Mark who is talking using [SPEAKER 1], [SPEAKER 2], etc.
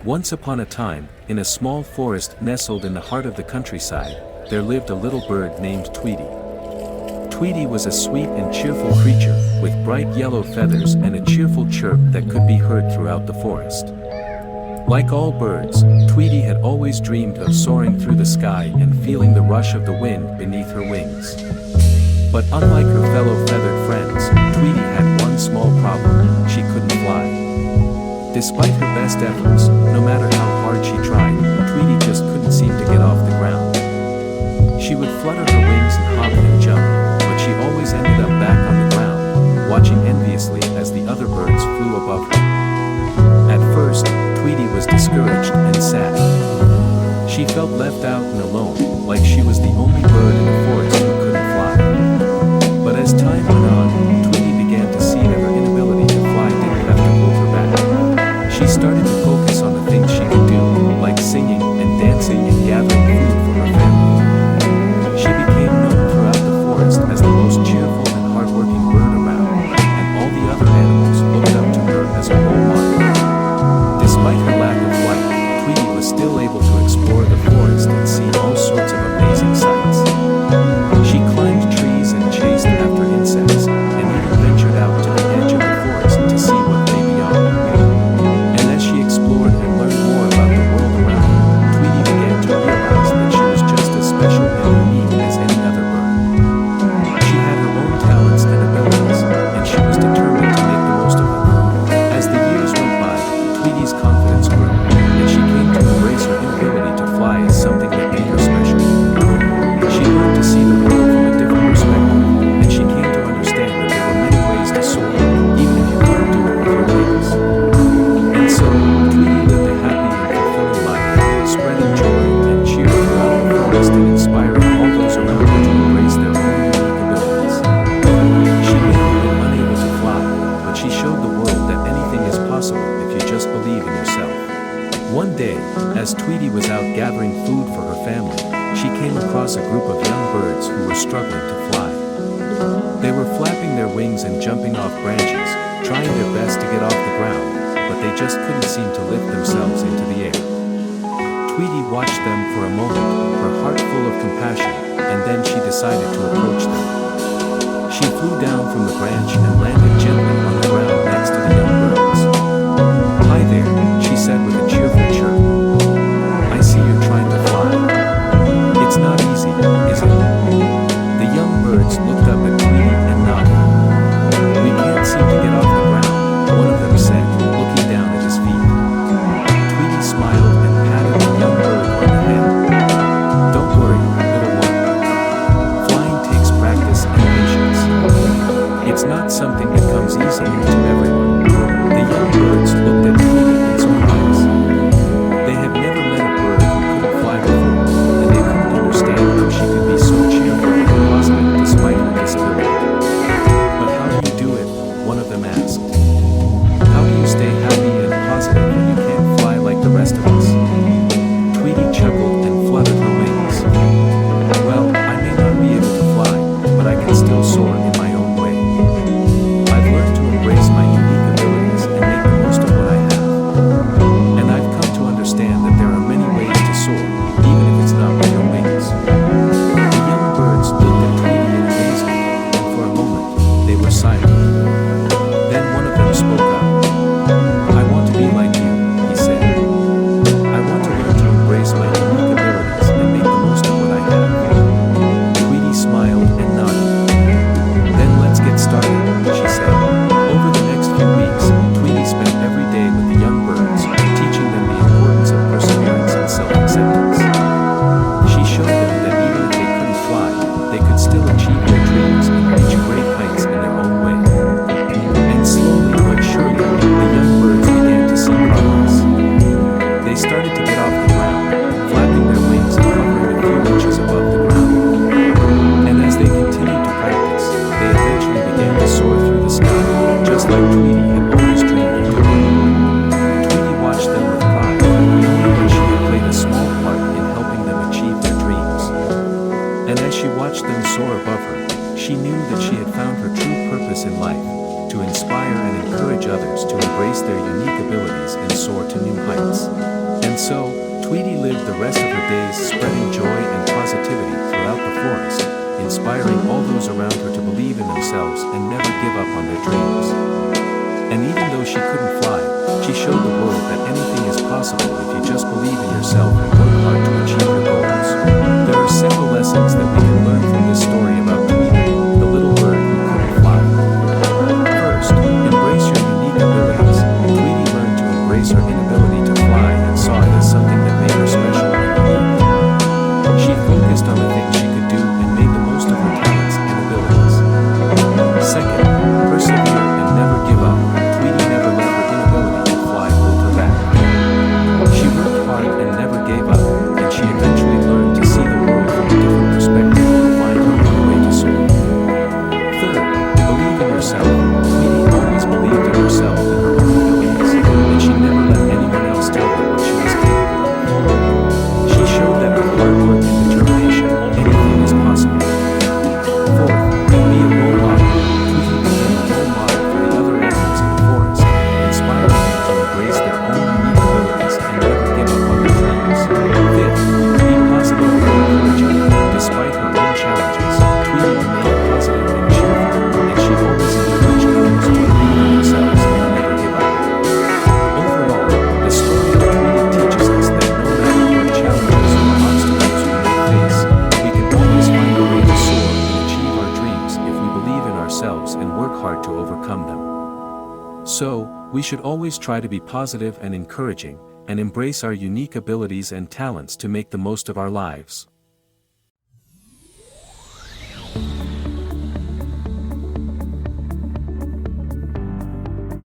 [SPEAKER 1] Once upon a time, in a small forest nestled in the heart of the countryside, there lived a little bird named Tweetie. Tweetie was a sweet and cheerful creature, with bright yellow feathers and a cheerful chirp that could be heard throughout the forest. Like all birds, Tweetie had always dreamed of soaring through the sky and feeling the rush of the wind beneath her wings. But unlike her fellow feathered friends, Tweetie had one small problem: she couldn't fly. Despite her best efforts, no matter how hard she tried, Tweetie just couldn't seem to get off the ground. She would flutter her wings and hop and jump, but she always ended up back on the ground, watching enviously as the other birds flew above her. At first, Tweetie was discouraged and sad. She felt left out and alone, like she was the only bird in the forest who couldn't fly. But as time went on, Tweetie began to see that her inability to fly didn't have to hold her back. She started to focus on the things she could do, like singing and dancing and gathering food for her family. She became known throughout the forest as the most cheerful and hardworking bird around, and all the other animals looked up to her as a role model. Despite her lack of flight, Tweetie was still able to explore the forest and see all sorts of amazing sights. She climbed trees and chased after insects, and even ventured out to the edge of the forest to see what lay beyond. And as she explored and learned more about the world around her, Tweetie began to realize that she was just as special and unique as any other bird. She had her own talents and abilities, and she was determined to make the most of them. As the years went by, Tweetie's confidence grew, and she came to embrace her inability to fly as something that made her special. She learned to see the world from a different perspective, and she came to understand that there were many ways to soar, even if you couldn't do it with your wings. And so, Tweetie lived a happy and fulfilling life, spreading joy and cheer throughout the forest and inspiring all those around her to embrace their own unique abilities. She may have been unable to fly, but she showed the world that anything is possible if you just believe in yourself. One day, as Tweetie was out gathering food for her family, she came across a group of young birds who were struggling to fly. They were flapping their wings and jumping off branches, trying their best to get off the ground, but they just couldn't seem to lift themselves into the air. Tweetie watched them for a moment, her heart full of compassion, and then she decided to approach them. She flew down from the branch and landed gently on the ground next to the young birds. "Hi there," she said with a cheerful chirp. "I see you're trying to fly. It's not easy, is it?" The young birds looked up at Tweetie and nodded. "We can't seem to get off the ground," one of them said, looking down at his feet. Tweetie smiled and patted the young bird on the head. "Don't worry, little one. Flying takes practice and patience. It's not something that comes easily to everyone." The young birds looked at Tweetie in surprise. They had never met a bird who couldn't fly before, and they couldn't understand how she could be so cheerful and positive despite her disability. "But how do you do it?" one of them asked. "How do you stay happy and positive when you can't fly like the rest of us?" Tweetie chuckled and fluttered her wings. "Well, I may not be able to fly, but I can still soar in my own way. I've learned to embrace my unique abilities and make the most of what I have. And I've come to understand that there are many ways to soar, even if it's not with your wings." The young birds looked at Tweetie in amazement, and for a moment, they were silent. Then one of them spoke up. "I want to be like you," he said. "I want to learn to embrace my unique abilities and make the most of what I have." Tweetie smiled and nodded. "Then let's get started," she said. Over the next few weeks, Tweetie spent every day with the young birds, teaching them the importance of perseverance and self-acceptance. She showed them that even if they couldn't fly, they could still achieve their dreams and reach great heights in their own way. And slowly but surely, the young birds began to see progress. They started to get off the ground, flapping their wings and hovering a few inches above the ground. And as they continued to practice, they eventually began to soar through the sky, just like Tweetie had always dreamed of doing. Tweetie watched them with pride, knowing that she had played a small part in helping them achieve their dreams. And as she watched them soar above her, she knew that she had found her true purpose in life: to inspire and encourage others to embrace their unique abilities and soar to new heights. And so, Tweetie lived the rest of her days spreading joy and positivity throughout the forest, inspiring all those around her to believe in themselves and never give up on their dreams. And even though she couldn't fly, she showed the world that anything is possible if you just believe in yourself and work hard to achieve your goals. There are several lessons that we can learn from this story about Tweetie, the little bird who couldn't fly. First, embrace your unique abilities. Tweetie learned to embrace her inability to fly and saw it as something that made her special and unique. She focused on the things she could do and made the most of her talents and abilities. Second, persevere and never give up. Tweetie never let her inability to fly hold her back. She worked hard and never gave up, and she eventually learned to see the world from a different perspective and find her own way to soar. Third, believe in yourself. Tweetie always believed in herself and her own abilities, and she never let anyone else tell her what she was capable of. She showed that with hard work and determination, anything is possible. Fourth, be a role model. Tweetie became a role model for the other animals in the forest, inspiring them to embrace their own unique abilities and never give up on their dreams. Fifth, be positive and encouraging. Despite her own challenges, Tweetie remained positive and cheerful, and she always encouraged others to believe in themselves and never give up. Overall, the story of Tweetie teaches us that no matter what challenges or obstacles we may face, we can always find a way to soar and achieve our dreams if we believe in ourselves and work hard to overcome them. So, we should always try to be positive and encouraging, and embrace our unique abilities and talents to make the most of our lives.